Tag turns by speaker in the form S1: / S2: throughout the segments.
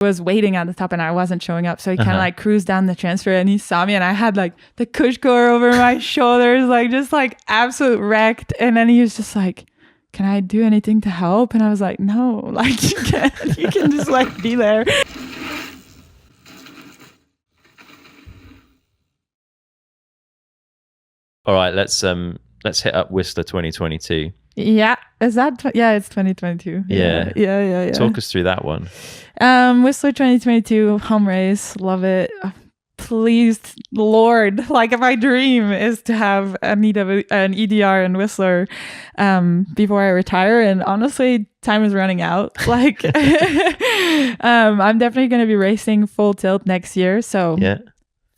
S1: was waiting at the top and I wasn't showing up. So he kind of like cruised down the transfer and he saw me and I had like the Cushcore over my shoulders, like just like absolute wrecked. And then he was just like, can I do anything to help? And I was like, no, like you can just like be there.
S2: All right, let's hit up Whistler 2022.
S1: Yeah, is that? Yeah, it's 2022. Yeah.
S2: Talk us through that one.
S1: Whistler 2022 home race, love it. Please, Lord, like my dream is to have an EDR in Whistler before I retire. And honestly, time is running out. Like, I'm definitely going to be racing full tilt next year. So
S2: yeah.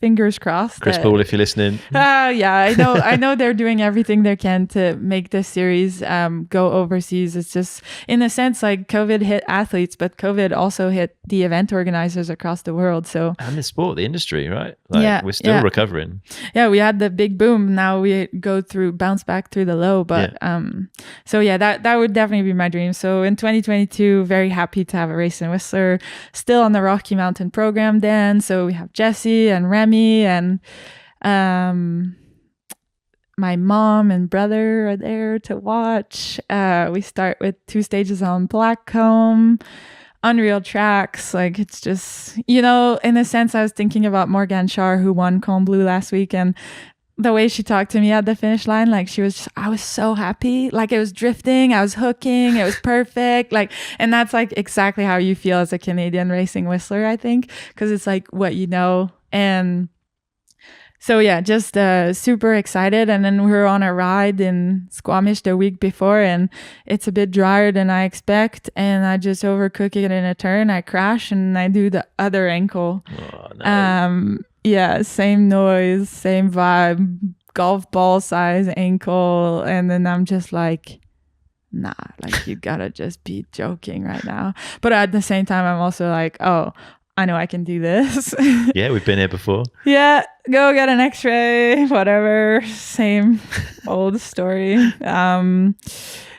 S1: Fingers crossed.
S2: Chris Paul, if you're listening.
S1: Yeah, I know they're doing everything they can to make this series go overseas. It's just, in a sense, like COVID hit athletes, but COVID also hit the event organizers across the world. So
S2: and the sport, the industry, right? Like, we're still recovering.
S1: Yeah, we had the big boom. Now we bounce back through the low. But so yeah, that would definitely be my dream. So in 2022, very happy to have a race in Whistler. Still on the Rocky Mountain program then. So we have Jesse and Remy and my mom and brother are there to watch. We start with 2 stages on Blackcomb, unreal tracks. Like, it's just, in a sense, I was thinking about Morgan Shar, who won Cone Bleu last week, and the way she talked to me at the finish line, like I was so happy. Like, it was drifting, I was hooking, it was perfect. Like, and that's like exactly how you feel as a Canadian racing Whistler, I think, because it's like what you know. And so yeah, just super excited. And then we were on a ride in Squamish the week before, and it's a bit drier than I expect, and I just overcook it in a turn. I crash and I do the other ankle.
S2: Oh, no.
S1: Yeah, same noise, same vibe, golf ball size ankle. And then I'm just like, nah, like, you gotta just be joking right now. But at the same time, I'm also like, oh, I know I can do this.
S2: Yeah, we've been here before.
S1: Yeah, go get an x-ray, whatever, same old story.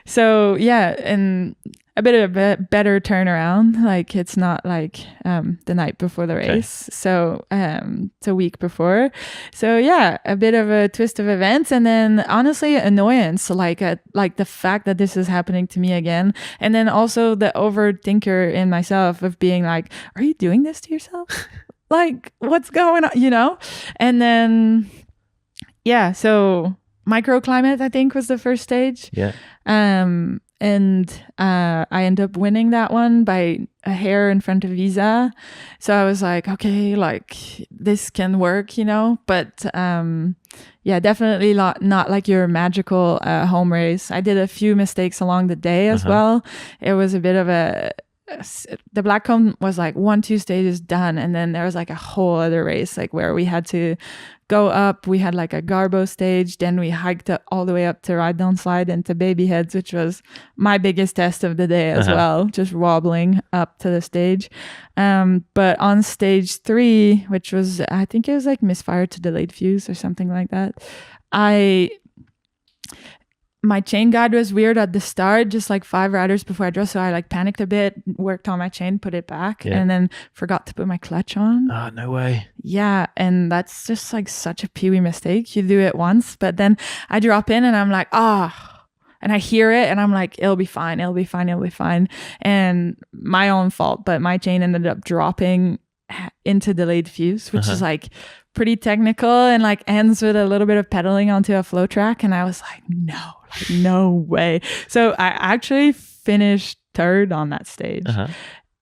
S1: So yeah, and a bit of a better turnaround. Like, it's not like the night before the race. Okay. So it's a week before. So yeah, a bit of a twist of events, and then honestly annoyance, like the fact that this is happening to me again, and then also the overthinker in myself of being like, are you doing this to yourself? Like, what's going on? And then yeah, so microclimate, I think, was the first stage.
S2: Yeah.
S1: And I ended up winning that one by a hair in front of Visa. So I was like, okay, like, this can work, but yeah, definitely not like your magical home race. I did a few mistakes along the day as well. It was a bit of the Blackcomb was like 1-2 stages done, and then there was like a whole other race, like, where we had to go up. We had like a Garbo stage, then we hiked all the way up to Ride Down Slide and to Baby Heads, which was my biggest test of the day as well, just wobbling up to the stage. But on stage 3, which was, I think it was like misfire to delayed fuse or something like that, my chain guide was weird at the start, just like 5 riders before I drove. So I like panicked a bit, worked on my chain, put it back, and then forgot to put my clutch on.
S2: Oh, no way.
S1: Yeah. And that's just like such a peewee mistake. You do it once, but then I drop in and I'm like, and I hear it and I'm like, it'll be fine. And my own fault, but my chain ended up dropping into delayed fuse, which is like pretty technical and like ends with a little bit of pedaling onto a flow track. And I was like, no way. So I actually finished 3rd on that stage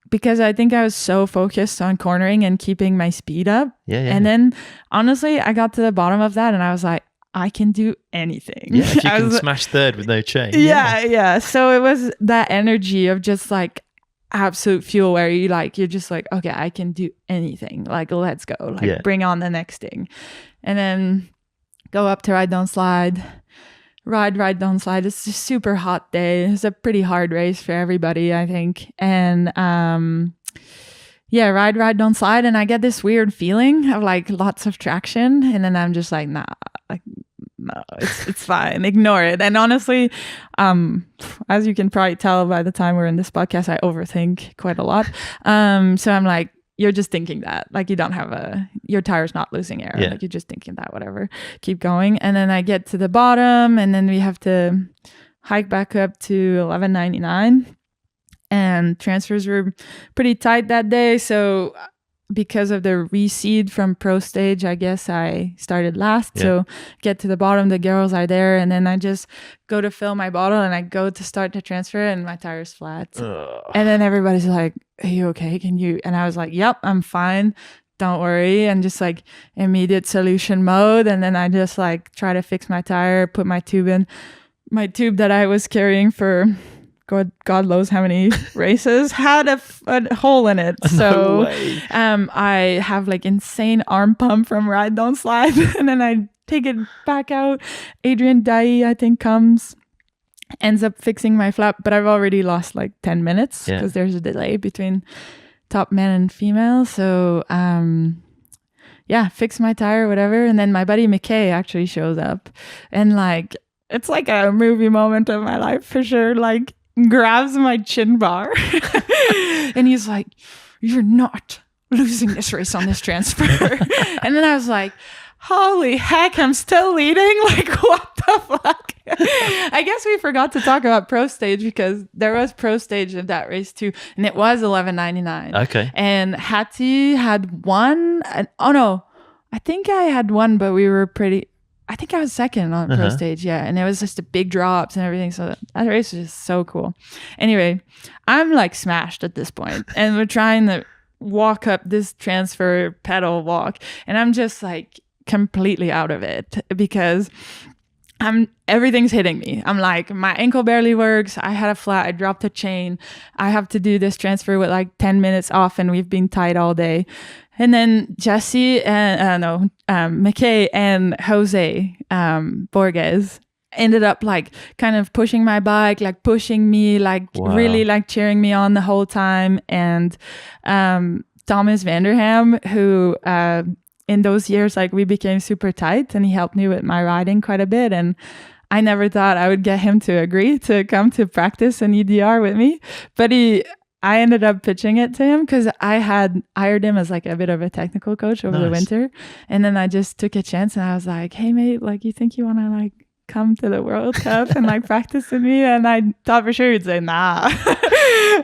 S1: because I think I was so focused on cornering and keeping my speed up.
S2: Yeah.
S1: And then honestly, I got to the bottom of that and I was like, I can do anything.
S2: Yeah, if you can smash 3rd with no chain.
S1: Yeah. So it was that energy of just like absolute fuel where you're just like, okay, I can do anything. Like, let's go. Like, bring on the next thing. And then go up to Ride Down Slide. Ride Down Slide. It's a super hot day. It's a pretty hard race for everybody, I think. And ride Down Slide, and I get this weird feeling of like lots of traction, and then I'm just like, nah, like no, it's fine. Ignore it. And honestly, as you can probably tell by the time we're in this podcast, I overthink quite a lot. So I'm like, you're just thinking that, like, you don't have your tire's not losing air. Like, you're just thinking that, whatever, keep going. And then I get to the bottom, and then we have to hike back up to 1199, and transfers were pretty tight that day. So because of the reseed from pro stage, I guess I started last. So get to the bottom, the girls are there, and then I just go to fill my bottle, and I go to start the transfer, and my tire's flat. And then everybody's like, are you okay? Can you? And I was like, yep, I'm fine. Don't worry. And just like immediate solution mode. And then I just like try to fix my tire, put my tube in. My tube that I was carrying for God knows how many races had a hole in it. So I have like insane arm pump from Ride Don't Slide. And then I take it back out. Adrian Dai, I think, ends up fixing my flap, but I've already lost like 10 minutes because there's a delay between top man and female. So fix my tire, whatever. And then my buddy McKay actually shows up, and like, it's like a movie moment of my life for sure. Like, grabs my chin bar and he's like, you're not losing this race on this transfer. And then I was like, holy heck, I'm still leading? Like, what the fuck? I guess we forgot to talk about pro stage, because there was pro stage of that race too, and it was 1199.
S2: Okay.
S1: And Hattie had won. Oh no, I think I had won, but we were I think I was second on pro stage, and it was just the big drops and everything. So that race was just so cool. Anyway, I'm like smashed at this point, and we're trying to walk up this transfer pedal walk, and I'm just like completely out of it because everything's hitting me. I'm like, my ankle barely works. I had a flat. I dropped a chain. I have to do this transfer with like 10 minutes off, and we've been tight all day. And then Jesse and McKay and Jose Borges ended up like kind of pushing my bike, like pushing me, like really like cheering me on the whole time. And Thomas Vanderham, who in those years, like, we became super tight, and he helped me with my riding quite a bit. And I never thought I would get him to agree to come to practice an EDR with me, but I ended up pitching it to him because I had hired him as like a bit of a technical coach over the winter. And then I just took a chance, and I was like, hey mate, like, you think you want to like come to the World Cup and like practice with me? And I thought for sure he'd say nah.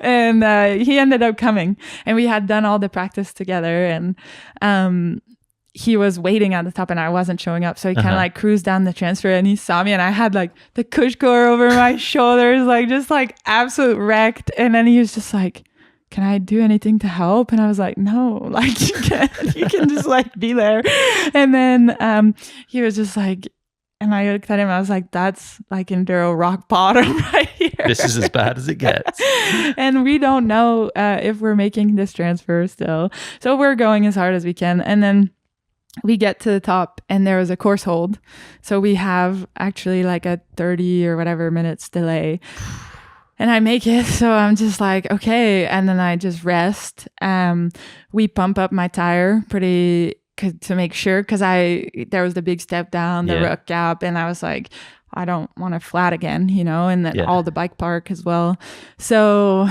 S1: And he ended up coming, and we had done all the practice together, and he was waiting at the top, and I wasn't showing up. So he kind of like cruised down the transfer, and he saw me, and I had like the Cushcore over my shoulders, like just like absolute wrecked. And then he was just like, can I do anything to help? And I was like, no, like you can just like be there. And then he was just like, and I looked at him, I was like, that's like enduro rock bottom right here.
S2: This is as bad as it gets.
S1: And we don't know if we're making this transfer still. So we're going as hard as we can. And then we get to the top, and there was a course hold. So we have actually like a 30 or whatever minutes delay. And I make it. So I'm just like, okay. And then I just rest. We pump up my tire to make sure, because there was the big step down, the ruck gap. And I was like, I don't want to flat again, and then all the bike park as well. So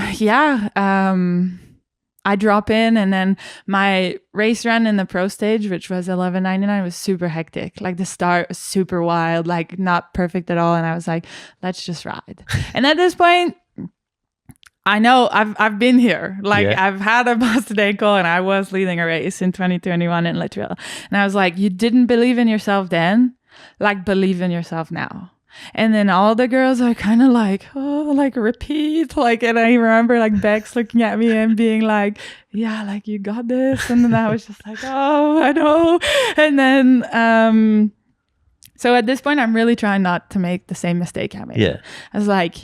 S1: I drop in, and then my race run in the pro stage, which was 1199, was super hectic. Like the start was super wild, like not perfect at all. And I was like, let's just ride. And at this point, I know I've been here. Like I've had a busted ankle, and I was leading a race in 2021 in Latrell. And I was like, you didn't believe in yourself then, like believe in yourself now. And then all the girls are kind of like, oh, like repeat, like, and I remember like Bex looking at me and being like, yeah, like you got this. And then I was just like, oh, I know. And then so at this point, I'm really trying not to make the same mistake I made. I was like,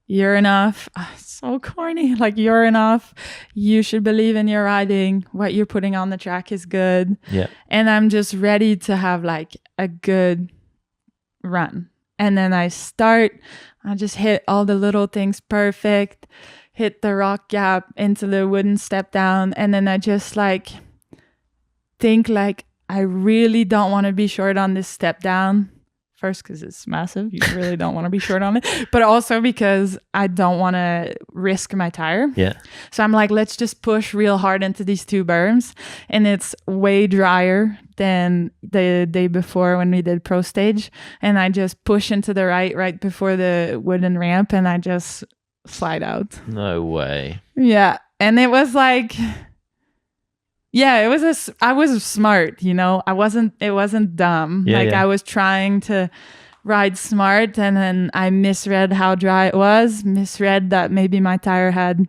S1: you're enough. Oh, so corny. Like, you're enough. You should believe in your riding. What you're putting on the track is good. And I'm just ready to have like a good run. And then I just hit all the little things perfect, hit the rock gap into the wooden step down. And then I just like think like, I really don't want to be short on this step down First, because it's massive. You really don't want to be short on it. But also because I don't want to risk my tire.
S2: Yeah.
S1: So I'm like, let's just push real hard into these 2 berms. And it's way drier than the day before when we did pro stage. And I just push into the right before the wooden ramp. And I just slide out.
S2: No way.
S1: Yeah. And it was like... Yeah, I was smart, you know. It wasn't dumb.
S2: Yeah,
S1: I was trying to ride smart, and then I misread how dry it was, misread that maybe my tire had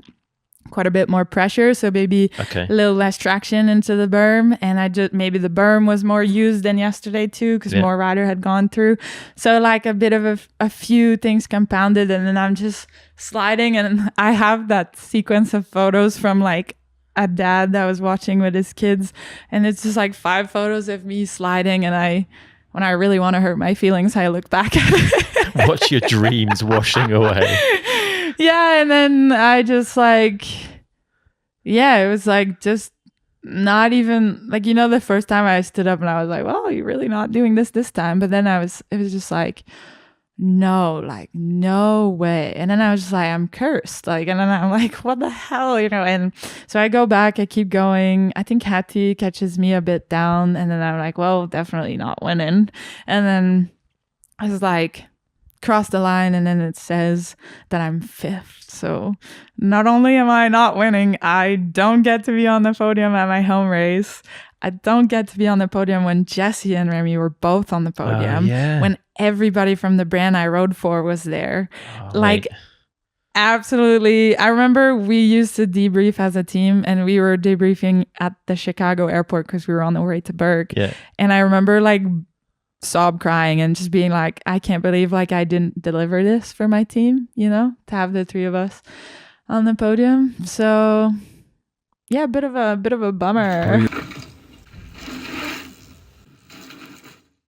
S1: quite a bit more pressure, so maybe a little less traction into the berm, and maybe the berm was more used than yesterday too, because more rider had gone through. So like a bit of a few things compounded, and then I'm just sliding, and I have that sequence of photos from like a dad that was watching with his kids, and it's just like 5 photos of me sliding, and when I really want to hurt my feelings, I look back at it.
S2: Watch your dreams washing away.
S1: Yeah, and then I just like, yeah, it was like just not even like, you know, the first time I stood up and I was like, well, you're really not doing this time. But then it was just like, no, like no way. And then I was just like, I'm cursed. Like, and then I'm like, what the hell, you know? And so I go back, I keep going. I think Hattie catches me a bit down, and then I'm like, well, definitely not winning. And then I was like, cross the line, and then it says that I'm 5th. So not only am I not winning, I don't get to be on the podium at my home race. I don't get to be on the podium when Jesse and Remy were both on the podium. When everybody from the brand I rode for was there. Like, mate. Absolutely. I remember we used to debrief as a team, and we were debriefing at the Chicago airport because we were on the way to Berg.
S2: Yeah.
S1: And I remember like sob crying and just being like, I can't believe like I didn't deliver this for my team, you know, to have the 3 of us on the podium. So yeah, a bit of a bummer.